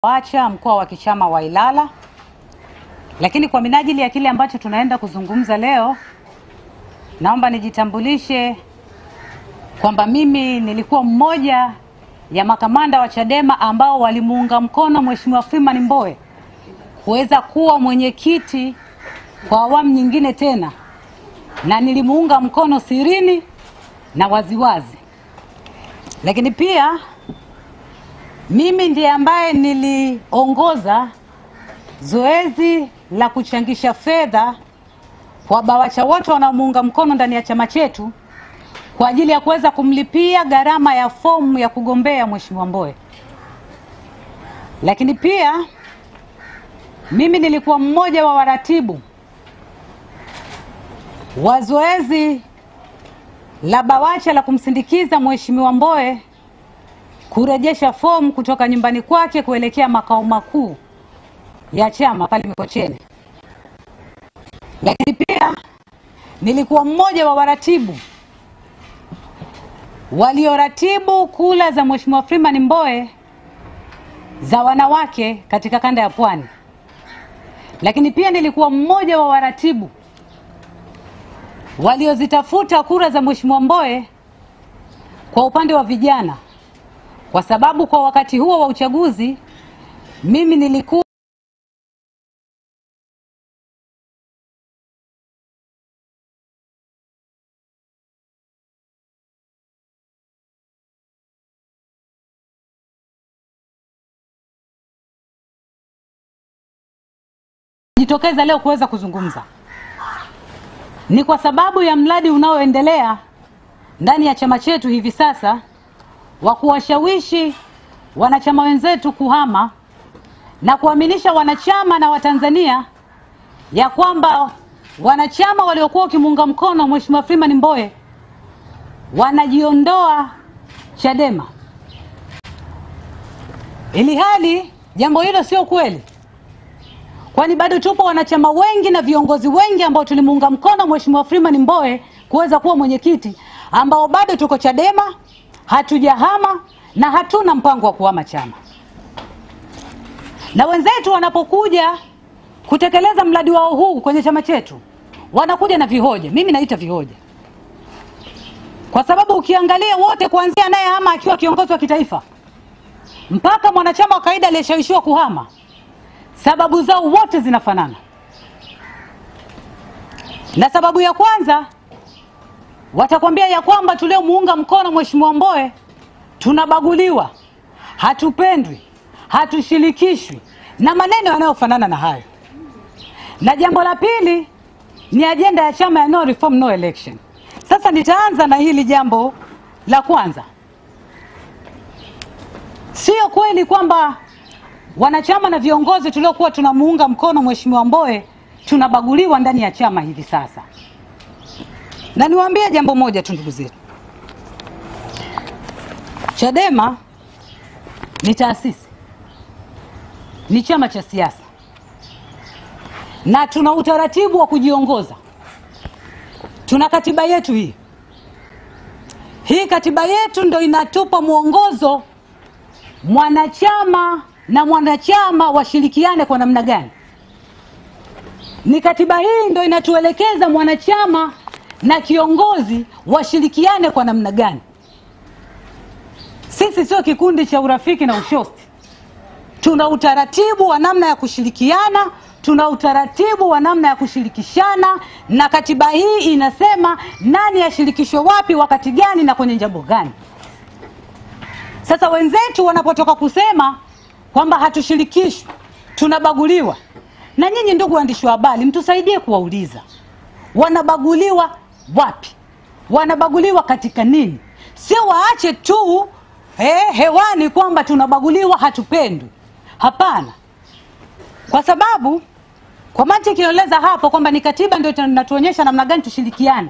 Wacha mkoa wa kichama wa Ilala, lakini kwa minajili ya kile ambacho tunaenda kuzungumza leo, naomba nijitambulishe kwamba mimi nilikuwa mmoja ya makamanda wa Chadema ambao walimuunga mkono Mheshimiwa Freeman Mbowe kuweza kuwa mwenyekiti kwa awamu nyingine tena, na nilimuunga mkono sirini na waziwazi. Lakini pia mimi ndiye ambaye niliongoza zoezi la kuchangisha fedha kwa BAWACHA wote wanaomuunga mkono ndani ya chama chetu kwa ajili ya kuweza kumlipia gharama ya fomu ya kugombea Mheshimiwa Mbowe. Lakini pia mimi nilikuwa mmoja wa waratibu wa zoezi la BAWACHA la kumsindikiza Mheshimiwa Mbowe kurejesha fomu kutoka nyumbani kwake kuelekea makao makuu ya chama pale Mikocheni. Lakini pia nilikuwa mmoja wa waratibu walioratibu kula za Mheshimiwa Freeman Mbowe za wanawake katika kanda ya Pwani. Lakini pia nilikuwa mmoja wa waratibu waliozitafuta kura za Mheshimiwa Mbowe kwa upande wa vijana, kwa sababu kwa wakati huo wa uchaguzi mimi nilikuwa jitokeza leo kuweza kuzungumza ni kwa sababu ya mradi unaoendelea ndani ya chama chetu hivi sasa wa kuwashawishi wanachama wenzetu kuhama na kuaminisha wanachama na Watanzania ya kwamba wanachama waliokuwa wakimuunga mkono Mheshimiwa Freeman Mbowe wanajiondoa Chadema. Ili hali jambo hilo sio kweli, kwani bado tupo wanachama wengi na viongozi wengi ambao tulimuunga mkono Mheshimiwa Freeman Mbowe kuweza kuwa mwenyekiti, ambao bado tuko Chadema, hatujahama na hatuna mpango wa kuhama chama. Na wenzetu wanapokuja kutekeleza mradi wao huu kwenye chama chetu, wanakuja na vihoja. Mimi naita vihoja, kwa sababu ukiangalia wote kuanzia anayehama akiwa kiongozi wa kitaifa mpaka mwanachama wa kawaida aliyeshawishiwa kuhama, sababu zao wote zinafanana. Na sababu ya kwanza watakwambia ya kwamba tuliomuunga mkono Mheshimiwa Mbowe tunabaguliwa, hatupendwi, hatushirikishwi na maneno yanayofanana na hayo. Na jambo la pili ni ajenda ya chama ya no reform no election. Sasa nitaanza na hili jambo la kwanza. Sio kweli kwamba wanachama na viongozi tuliokuwa tunamuunga mkono Mheshimiwa Mbowe tunabaguliwa ndani ya chama hivi sasa. Na niwaambie jambo moja tu ndugu zetu. Chadema ni taasisi, ni chama cha siasa, na tuna utaratibu wa kujiongoza. Tuna katiba yetu hii. Hii katiba yetu ndio inatupa mwongozo mwanachama na mwanachama washirikiane kwa namna gani. Ni katiba hii ndio inatuelekeza mwanachama na kiongozi washirikiane kwa namna gani. Sisi sio kikundi cha urafiki na ushosti. Tuna utaratibu wa namna ya kushirikiana, tuna utaratibu wa namna ya kushirikishana, na katiba hii inasema nani ashirikishwe wapi, wakati gani na kwenye jambo gani. Sasa wenzetu wanapotoka kusema kwamba hatushirikishwi, tunabaguliwa, na nyinyi ndugu waandishi wa habari mtusaidie kuwauliza, wanabaguliwa wapi? Wanabaguliwa katika nini? Sio waache tu hewani kwamba tunabaguliwa, hatupendwi. Hapana. Kwa sababu kwa mantiki inaeleza hapo kwamba ni katiba ndio inatuonyesha namna gani tushirikiane.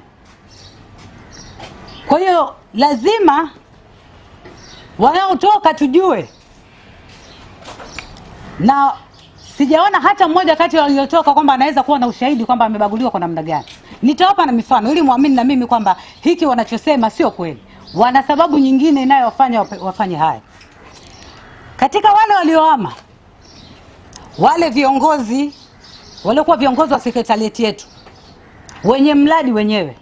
Kwa hiyo lazima wanaotoka tujue, na sijaona hata mmoja kati ya waliotoka kwamba anaweza kuwa na ushahidi kwamba amebaguliwa kwa namna gani. Nitawapa na mifano ili muamini na mimi kwamba hiki wanachosema sio kweli. Wana sababu nyingine inayowafanya wafanye haya. Katika wale waliohama wale viongozi waliokuwa viongozi wa sekretarieti yetu, wenye mradi wenyewe,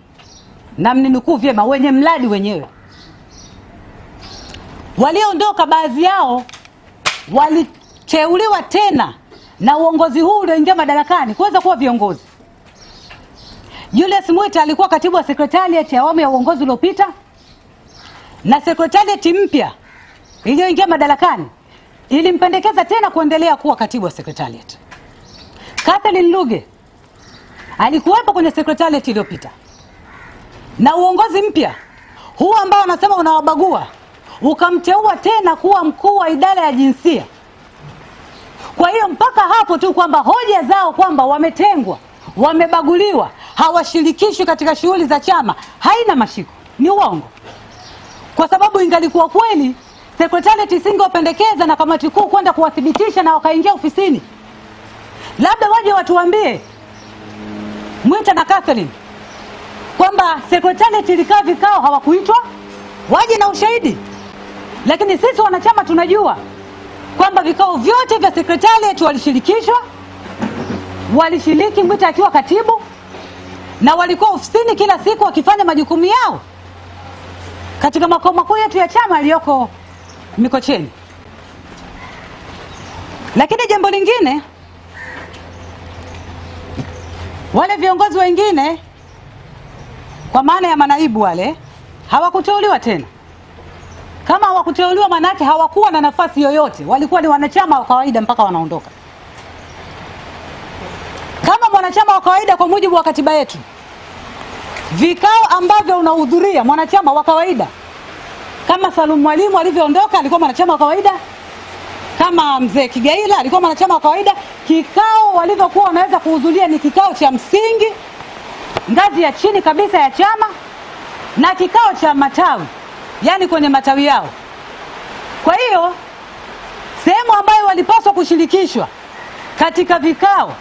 na mninukuu vyema, wenye mradi wenyewe, walioondoka baadhi yao waliteuliwa tena na uongozi huu ulioingia madarakani kuweza kuwa viongozi. Julius Mwita alikuwa katibu wa sekretarieti ya awamu ya uongozi uliopita, na sekretarieti mpya iliyoingia madarakani ilimpendekeza tena kuendelea kuwa katibu wa sekretarieti. Catherine Luge alikuwepo kwenye sekretarieti iliyopita, na uongozi mpya huu ambao wanasema unawabagua ukamteua tena kuwa mkuu wa idara ya jinsia. Kwa hiyo mpaka hapo tu kwamba hoja zao kwamba wametengwa, wamebaguliwa, hawashirikishwi katika shughuli za chama haina mashiko, ni uongo. Kwa sababu ingalikuwa kweli, sekretarieti isingewapendekeza na kamati kuu kwenda kuwathibitisha na wakaingia ofisini. Labda waje watuambie Mwita na Catherine kwamba sekretarieti ilikaa vikao hawakuitwa, waje na ushahidi. Lakini sisi wanachama tunajua kwamba vikao vyote vya sekretarieti walishirikishwa, walishiriki Mwita akiwa katibu, na walikuwa ofisini kila siku wakifanya majukumu yao katika makao makuu yetu ya chama aliyoko Mikocheni. Lakini jambo lingine, wale viongozi wengine kwa maana ya manaibu wale hawakuteuliwa tena. Kama hawakuteuliwa manake hawakuwa na nafasi yoyote, walikuwa ni wanachama wa kawaida mpaka wanaondoka. Kama mwanachama wa kawaida kwa mujibu wa katiba yetu, vikao ambavyo unahudhuria mwanachama wa kawaida, kama Salum Mwalimu alivyoondoka alikuwa mwanachama wa kawaida, kama mzee Kigaila alikuwa mwanachama wa kawaida, kikao walivyokuwa wanaweza kuhudhuria ni kikao cha msingi, ngazi ya chini kabisa ya chama, na kikao cha matawi, yani kwenye matawi yao. Kwa hiyo sehemu ambayo walipaswa kushirikishwa katika vikao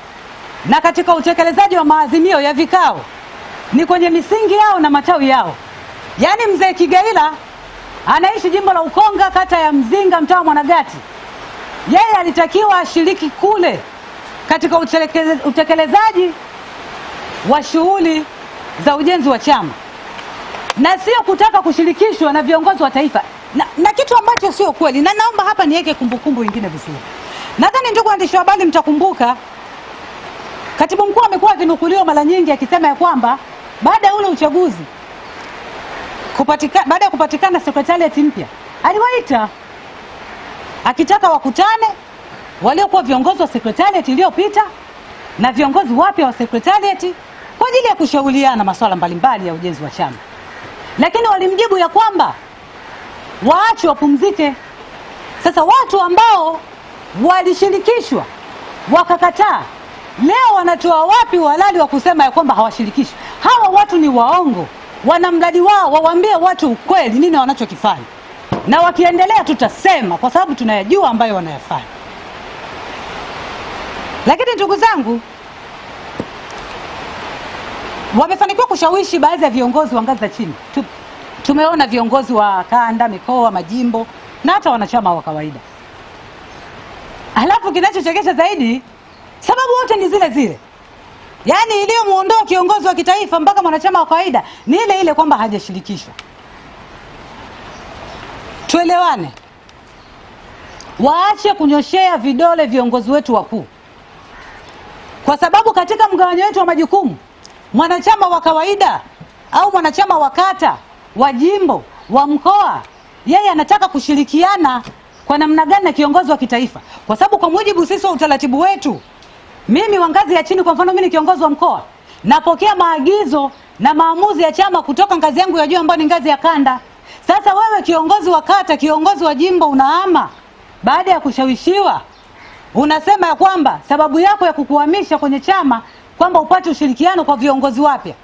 na katika utekelezaji wa maazimio ya vikao ni kwenye misingi yao na matawi yao. Yani mzee Kigaila anaishi jimbo la Ukonga, kata ya Mzinga, mtaa wa Mwanagati. Yeye alitakiwa ashiriki kule katika utekelezaji wa shughuli za ujenzi wa chama, na sio kutaka kushirikishwa na viongozi wa taifa, na kitu ambacho sio kweli. Na naomba hapa niweke kumbukumbu nyingine vizuri. Nadhani ndugu waandishi wa habari mtakumbuka, katibu mkuu amekuwa akinukuliwa mara nyingi akisema ya kwamba baada ya ule uchaguzi baada ya kupatikana sekretarieti mpya, aliwaita akitaka wakutane waliokuwa viongozi wa sekretarieti iliyopita na viongozi wapya wa sekretarieti kwa ajili ya kushauriana masuala mbalimbali ya ujenzi wa chama. Lakini walimjibu ya kwamba waache wapumzike. Sasa watu ambao walishirikishwa wakakataa, leo wanatoa wapi uhalali wa kusema ya kwamba hawashirikishwi? Hawa watu ni waongo, wana mradi wao, wawaambie watu ukweli nini wanachokifanya. Na wakiendelea tutasema kwa sababu tunayajua ambayo wanayafanya. Lakini ndugu zangu, wamefanikiwa kushawishi baadhi ya viongozi wa ngazi za chini. Tumeona viongozi wa kanda, mikoa, majimbo na hata wanachama wa kawaida. Alafu kinachochekesha zaidi, sababu wote ni zile zile. Yaani iliyomuondoa kiongozi wa kitaifa mpaka mwanachama wa kawaida ni ile ile kwamba hajashirikishwa. Tuelewane. Waache kunyoshea vidole viongozi wetu wakuu. Kwa sababu katika mgawanyo wetu wa majukumu, mwanachama wa kawaida au mwanachama wa kata, wa jimbo, wa mkoa, yeye anataka kushirikiana kwa namna gani na kiongozi wa kitaifa. Kwa sababu kwa mujibu sisi wa utaratibu wetu, mimi wa ngazi ya chini, kwa mfano mimi ni kiongozi wa mkoa, napokea maagizo na maamuzi ya chama kutoka ngazi yangu ya juu ambayo ni ngazi ya kanda. Sasa wewe kiongozi wa kata, kiongozi wa jimbo, unaama baada ya kushawishiwa, unasema ya kwamba sababu yako ya kukuhamisha kwenye chama kwamba upate ushirikiano kwa viongozi wapya.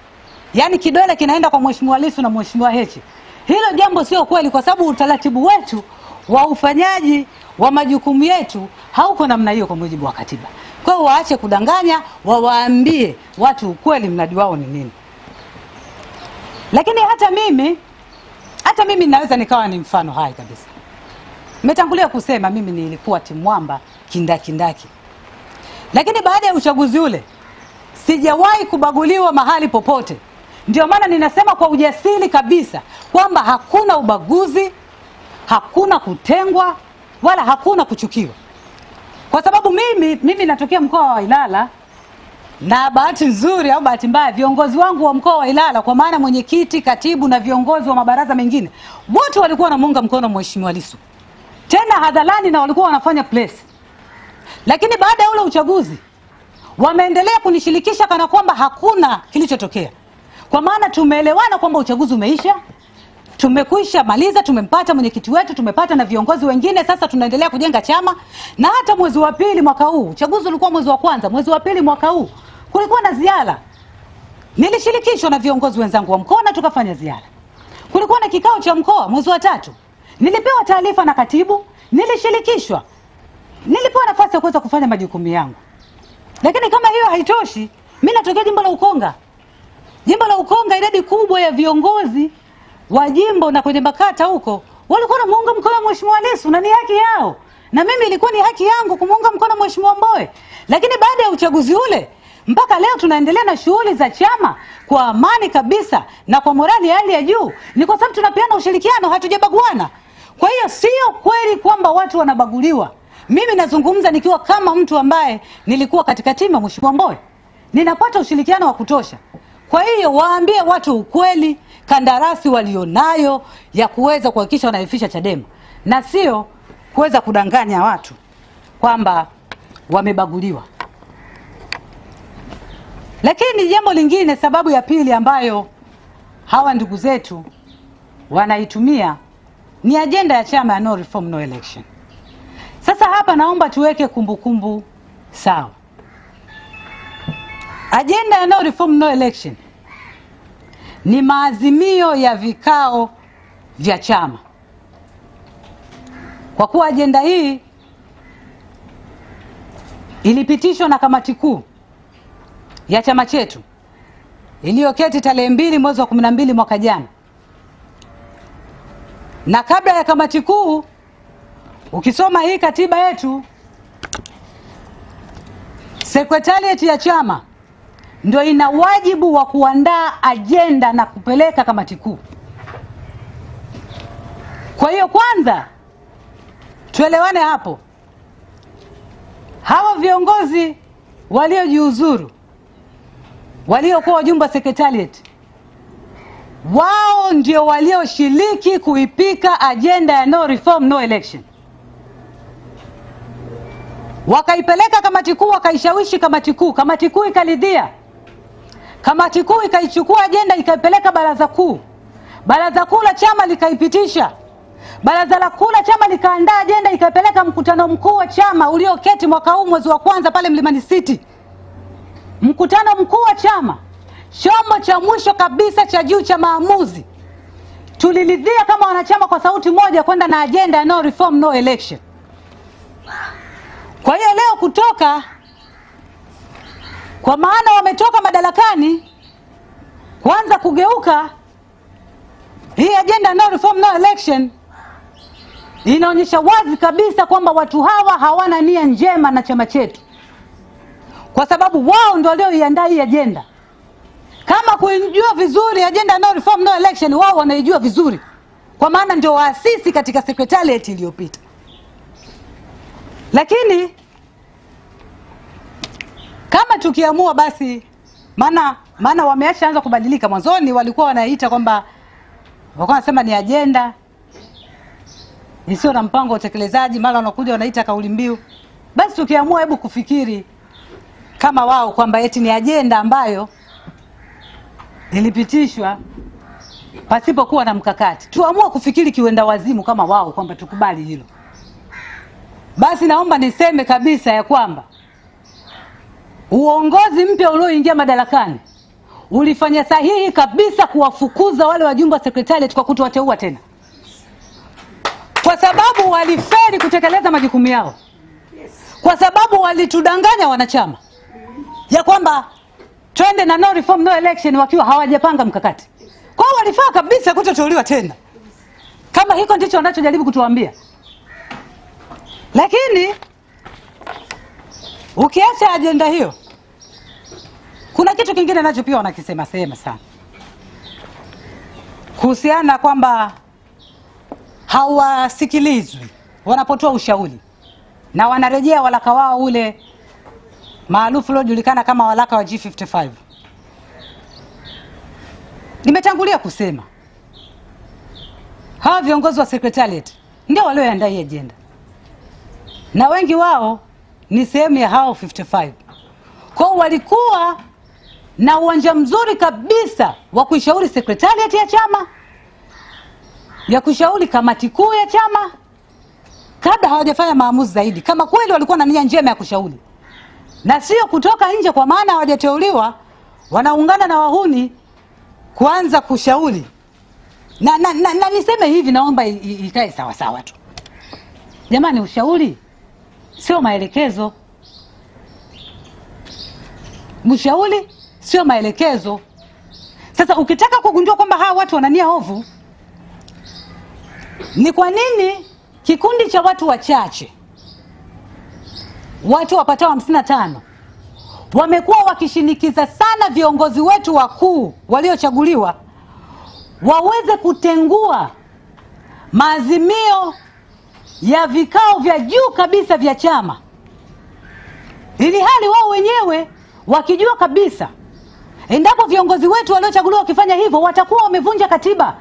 Yaani kidole kinaenda kwa Mheshimiwa Lissu na Mheshimiwa Heche. Hilo jambo sio kweli, kwa sababu utaratibu wetu wa ufanyaji wa majukumu yetu hauko namna hiyo kwa mujibu wa katiba. Kwa hiyo waache kudanganya, wawaambie watu ukweli mradi wao ni nini. Lakini hata mimi naweza nikawa ni mfano hai kabisa. Nimetangulia kusema mimi nilikuwa timwamba kindaki. Lakini baada ya uchaguzi ule sijawahi kubaguliwa mahali popote. Ndio maana ninasema kwa ujasiri kabisa kwamba hakuna ubaguzi, hakuna kutengwa, wala hakuna kuchukiwa. Kwa sababu mimi natokea mkoa wa Ilala, na bahati nzuri au bahati mbaya viongozi wangu wa mkoa wa Ilala, kwa maana mwenyekiti, katibu na viongozi wa mabaraza mengine, wote walikuwa wanamuunga mkono Mheshimiwa Lissu. Tena hadharani, na walikuwa wanafanya place. Lakini baada ya ule uchaguzi wameendelea kunishirikisha kana kwamba hakuna kilichotokea. Kwa maana tumeelewana kwamba uchaguzi umeisha, tumekwisha maliza, tumempata mwenyekiti wetu, tumepata na viongozi wengine, sasa tunaendelea kujenga chama. Na hata mwezi wa pili mwaka huu, uchaguzi ulikuwa mwezi wa kwanza, mwezi wa pili mwaka huu kulikuwa na ziara. Nilishirikishwa na viongozi wenzangu wa mkoa na tukafanya ziara. Kulikuwa na kikao cha mkoa mwezi wa tatu. Nilipewa taarifa na katibu, nilishirikishwa. Nilipewa nafasi ya kuweza kufanya majukumu yangu. Lakini kama hiyo haitoshi, mimi natokea jimbo la Ukonga. Jimbo la Ukonga, idadi kubwa ya viongozi wa jimbo na kwenye makata huko walikuwa wanamuunga mkono Mheshimiwa Lissu, na ni haki yao. Na mimi ilikuwa ni haki yangu kumuunga mkono Mheshimiwa Mbowe. Lakini baada ya uchaguzi ule mpaka leo tunaendelea na shughuli za chama kwa amani kabisa na kwa morali ya hali ya juu. Ni kwa sababu tunapeana ushirikiano, hatujabaguana. Kwa hiyo sio kweli kwamba watu wanabaguliwa. Mimi nazungumza nikiwa kama mtu ambaye nilikuwa katika timu ya Mheshimiwa Mbowe. Ninapata ushirikiano wa kutosha. Kwa hiyo waambie watu ukweli, kandarasi walionayo ya kuweza kuhakikisha wanaifisha Chadema, na sio kuweza kudanganya watu kwamba wamebaguliwa. Lakini jambo lingine, sababu ya pili ambayo hawa ndugu zetu wanaitumia ni ajenda ya chama ya no reform no election. Sasa hapa naomba tuweke kumbukumbu sawa. Ajenda ya no reform no election ni maazimio ya vikao vya chama. Kwa kuwa ajenda hii ilipitishwa na kamati kuu ya chama chetu iliyoketi tarehe 2 mwezi wa 12 mwaka jana. Na kabla ya kamati kuu, ukisoma hii katiba yetu, sekretarieti ya chama ndio ina wajibu wa kuandaa ajenda na kupeleka kamati kuu. Kwa hiyo kwanza tuelewane hapo. Hawa viongozi waliojiuzuru, waliokuwa wajumbe wa sekretarieti, wao ndio walioshiriki kuipika ajenda ya no reform no election. Wakaipeleka kamati kuu, wakaishawishi kamati kuu, kamati kuu ikaridhia. Kamati kuu ikaichukua ajenda ikaipeleka baraza kuu. Baraza kuu la chama likaipitisha. Baraza kuu la chama likaandaa ajenda ikaipeleka mkutano mkuu wa chama ulioketi mwaka huu mwezi wa kwanza pale Mlimani City. Mkutano mkuu wa chama, chombo cha mwisho kabisa cha juu cha maamuzi, tuliridhia kama wanachama kwa sauti moja kwenda na ajenda ya no reform no election. Kwa hiyo leo kutoka, kwa maana wametoka madarakani, kwanza kugeuka hii agenda no reform no election, inaonyesha wazi kabisa kwamba watu hawa hawana nia njema na chama chetu. Kwa sababu wao ndio walioiandaa hii agenda. Kama kuijua vizuri agenda no reform no election, wao wanaijua vizuri. Kwa maana ndio waasisi katika secretariat iliyopita. Lakini kama tukiamua basi, maana wameanza kubadilika. Mwanzoni walikuwa wanaita kwamba, walikuwa wanasema ni agenda isiyo na mpango wa utekelezaji, mara wanakuja wanaita kauli mbiu. Basi tukiamua, hebu kufikiri kama wao kwamba eti ni agenda ambayo ilipitishwa pasipo kuwa na mkakati. Tuamua kufikiri kiwenda wazimu kama wao kwamba tukubali hilo. Basi naomba niseme kabisa ya kwamba uongozi mpya ulioingia madarakani ulifanya sahihi kabisa kuwafukuza wale wajumbe wa secretariat kwa kutowateua tena. Kwa sababu walifeli kutekeleza majukumu yao. Kwa sababu walitudanganya wanachama ya kwamba twende na no reform no election wakiwa hawajapanga mkakati. Kwa hiyo walifaa kabisa kutoteuliwa tena. Kama hiko ndicho wanachojaribu kutuambia. Lakini Ukiacha ajenda hiyo, kuna kitu kingine nacho pia wanakisema sana kuhusiana kwamba hawasikilizwi wanapotoa ushauri na wanarejea walaka wao ule maarufu uliojulikana kama walaka wa G55. Nimetangulia kusema hawa viongozi wa secretariat ndio walioandaa hii agenda, na wengi wao ni sehemu ya hao 55. Kwa walikuwa na uwanja mzuri kabisa wa kuishauri secretariat ya chama, ya kushauri kamati kuu ya chama, kabla hawajafanya maamuzi zaidi, kama kweli walikuwa na nia njema ya kushauri, na sio kutoka nje kwa maana hawajateuliwa wanaungana na wahuni kuanza kushauri. Na niseme hivi, naomba ikae sawa sawa tu. Jamani, ushauri sio maelekezo. Ushauri sio maelekezo. Sasa ukitaka kugundua kwamba hawa watu wanania hofu, ni kwa nini kikundi cha watu wachache, watu wapatao 55, wamekuwa wakishinikiza sana viongozi wetu wakuu waliochaguliwa waweze kutengua maazimio ya vikao vya juu kabisa vya chama, ili hali wao wenyewe wakijua kabisa endapo viongozi wetu waliochaguliwa wakifanya hivyo watakuwa wamevunja katiba,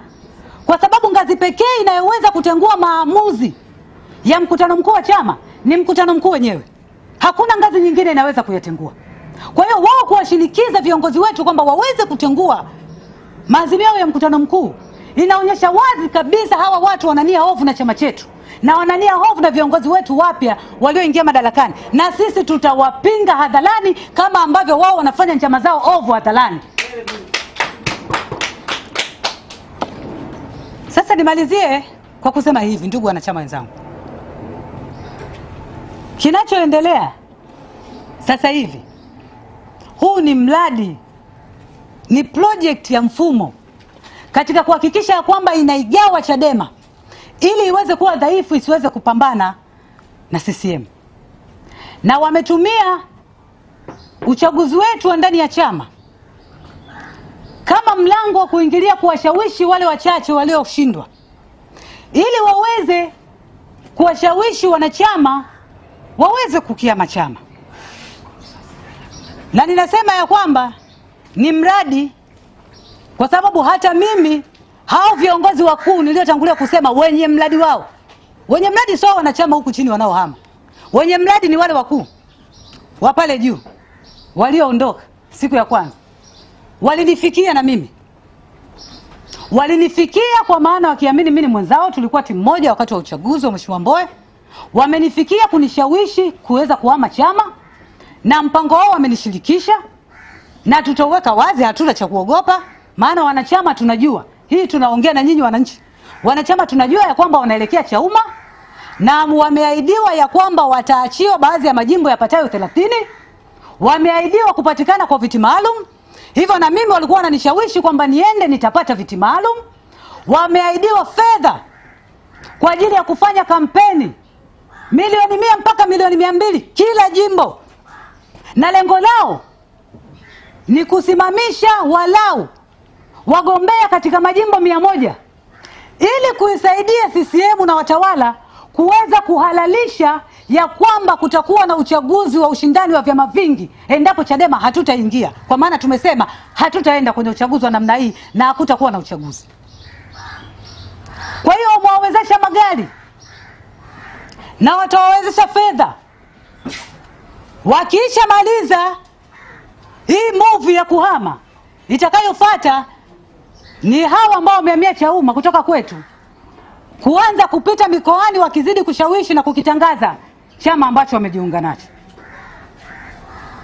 kwa sababu ngazi pekee inayoweza kutengua maamuzi ya mkutano mkuu wa chama ni mkutano mkuu wenyewe. Hakuna ngazi nyingine inaweza kuyatengua. Kwa hiyo wao kuwashinikiza viongozi wetu kwamba waweze kutengua maazimio ya mkutano mkuu, inaonyesha wazi kabisa hawa watu wanania hofu na chama chetu, na wanania hofu na viongozi wetu wapya walioingia madarakani, na sisi tutawapinga hadharani kama ambavyo wao wanafanya njama zao ovu hadharani. Sasa nimalizie kwa kusema hivi, ndugu wanachama wenzangu, kinachoendelea sasa hivi, huu ni mradi, ni project ya mfumo katika kuhakikisha kwamba inaigawa Chadema ili iweze kuwa dhaifu, isiweze kupambana na CCM. Na wametumia uchaguzi wetu wa ndani ya chama kama mlango wa kuingilia, kuwashawishi wale wachache walioshindwa, ili waweze kuwashawishi wanachama waweze kukiama chama. Na ninasema ya kwamba ni mradi, kwa sababu hata mimi hao viongozi wakuu niliotangulia kusema wenye mradi wao, wenye mradi sio wanachama huku chini wanaohama. Wenye mradi ni wale wakuu wa pale juu walioondoka siku ya kwanza. Walinifikia na mimi, walinifikia kwa maana wakiamini mimi ni mwenzao, tulikuwa timu moja wakati wa uchaguzi wa Mheshimiwa Mbowe. Wamenifikia kunishawishi kuweza kuhama chama, na mpango wao wamenishirikisha, na tutaweka wazi, hatuna cha kuogopa. Maana wanachama tunajua, hii tunaongea na nyinyi wananchi, wanachama tunajua ya kwamba wanaelekea Chauma, na wameahidiwa ya kwamba wataachiwa baadhi ya majimbo yapatayo 30. Wameahidiwa kupatikana kwa viti maalum. Hivyo na mimi walikuwa wananishawishi kwamba niende nitapata viti maalum. Wameahidiwa fedha kwa ajili ya kufanya kampeni, milioni 100 mpaka milioni 200 kila jimbo, na lengo lao ni kusimamisha walau wagombea katika majimbo 100 ili kuisaidia CCM na watawala kuweza kuhalalisha ya kwamba kutakuwa na uchaguzi wa ushindani wa vyama vingi endapo Chadema hatutaingia. Kwa maana tumesema hatutaenda kwenye uchaguzi wa namna hii na hakutakuwa na uchaguzi. Kwa hiyo wamewawezesha magari na watawawezesha fedha. Wakiisha maliza hii movie ya kuhama, itakayofuata ni hawa ambao wamehamia Chauma kutoka kwetu kuanza kupita mikoani wakizidi kushawishi na kukitangaza chama ambacho wamejiunga nacho.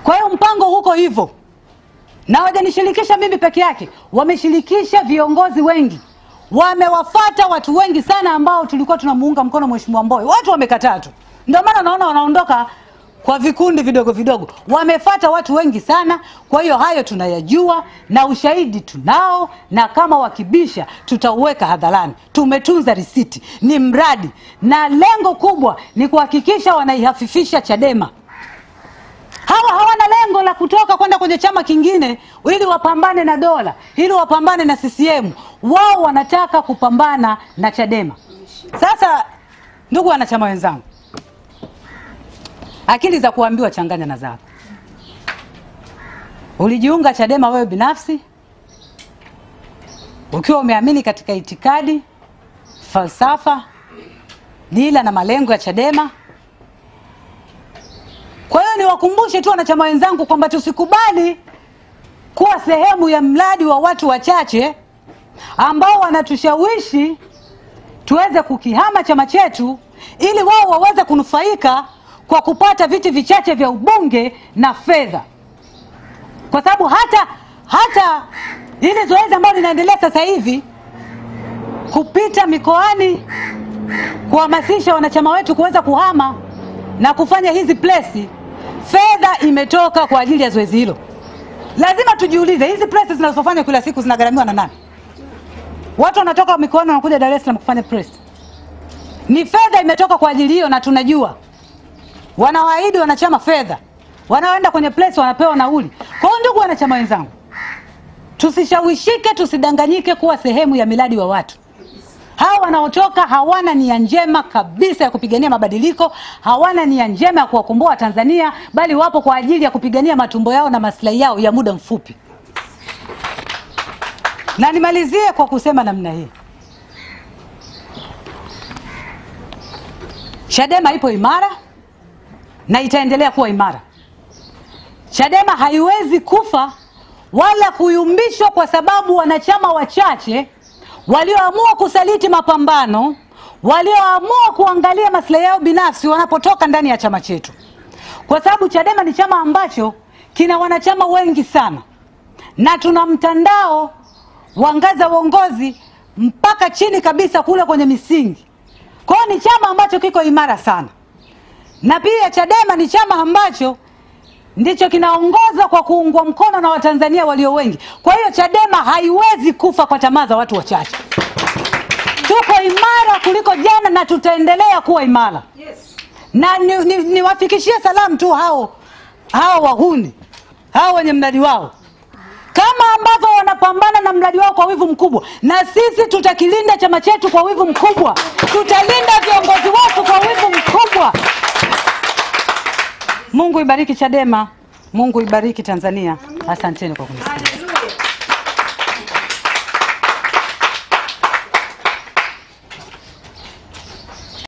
Kwa hiyo mpango huko hivyo, na hawajanishirikisha mimi peke yake, wameshirikisha viongozi wengi. Wamewafuata watu wengi sana ambao tulikuwa tunamuunga mkono Mheshimiwa Mbowe. Watu wamekataa tu. Ndio maana naona wanaondoka kwa vikundi vidogo vidogo. Wamefuata watu wengi sana. Kwa hiyo hayo tunayajua na ushahidi tunao, na kama wakibisha tutauweka hadharani. Tumetunza risiti. Ni mradi na lengo kubwa ni kuhakikisha wanaihafifisha Chadema. Hawa hawana lengo la kutoka kwenda kwenye chama kingine ili wapambane na dola, ili wapambane na CCM. Wao wanataka kupambana na Chadema. Sasa ndugu wanachama wenzangu, akili za kuambiwa changanya na zako. Ulijiunga Chadema wewe binafsi ukiwa umeamini katika itikadi, falsafa, dira na malengo ya Chadema. Kwa hiyo niwakumbushe tu wanachama wenzangu kwamba tusikubali kuwa sehemu ya mradi wa watu wachache ambao wanatushawishi tuweze kukihama chama chetu ili wao waweze kunufaika kwa kupata viti vichache vya ubunge na fedha. Kwa sababu hata ile zoezi ambalo linaendelea sasa hivi kupita mikoani kuhamasisha wanachama wetu kuweza kuhama na kufanya hizi plesi, fedha imetoka kwa ajili ya zoezi hilo. Lazima tujiulize, hizi plesi zinazofanywa kila siku zinagharamiwa na nani? Watu wanatoka mikoani wanakuja Dar es Salaam kufanya press. Ni fedha imetoka kwa ajili hiyo, na tunajua wanawaahidi wanachama fedha, wanaoenda kwenye press wanapewa nauli. Kwa hiyo ndugu wanachama wenzangu, tusishawishike, tusidanganyike kuwa sehemu ya miradi wa watu. Hawa wanaotoka hawana nia njema kabisa ya kupigania mabadiliko, hawana nia njema ya kuwakomboa Tanzania, bali wapo kwa ajili ya kupigania matumbo yao na maslahi yao ya muda mfupi. Na nimalizie kwa kusema namna hii. Chadema ipo imara na itaendelea kuwa imara. Chadema haiwezi kufa wala kuyumbishwa kwa sababu wanachama wachache walioamua kusaliti mapambano, walioamua kuangalia maslahi yao binafsi wanapotoka ndani ya chama chetu. Kwa sababu Chadema ni chama ambacho kina wanachama wengi sana, na tuna mtandao wa ngazi za uongozi mpaka chini kabisa kule kwenye misingi. Kwa hiyo ni chama ambacho kiko imara sana. Na pia Chadema ni chama ambacho ndicho kinaongoza kwa kuungwa mkono na Watanzania walio wengi. Kwa hiyo Chadema haiwezi kufa kwa tamaa za watu wachache. Tuko imara kuliko jana na tutaendelea kuwa imara. Yes. Na niwafikishie salamu tu hao wahuni, hao wenye mradi wao. Kama ambavyo wanapambana na mradi wao kwa wivu mkubwa, na sisi tutakilinda chama chetu kwa wivu mkubwa. Tutalinda viongozi wetu kwa wivu mkubwa. Mungu ibariki Chadema, Mungu ibariki Tanzania. Asanteni kwa kunisikia.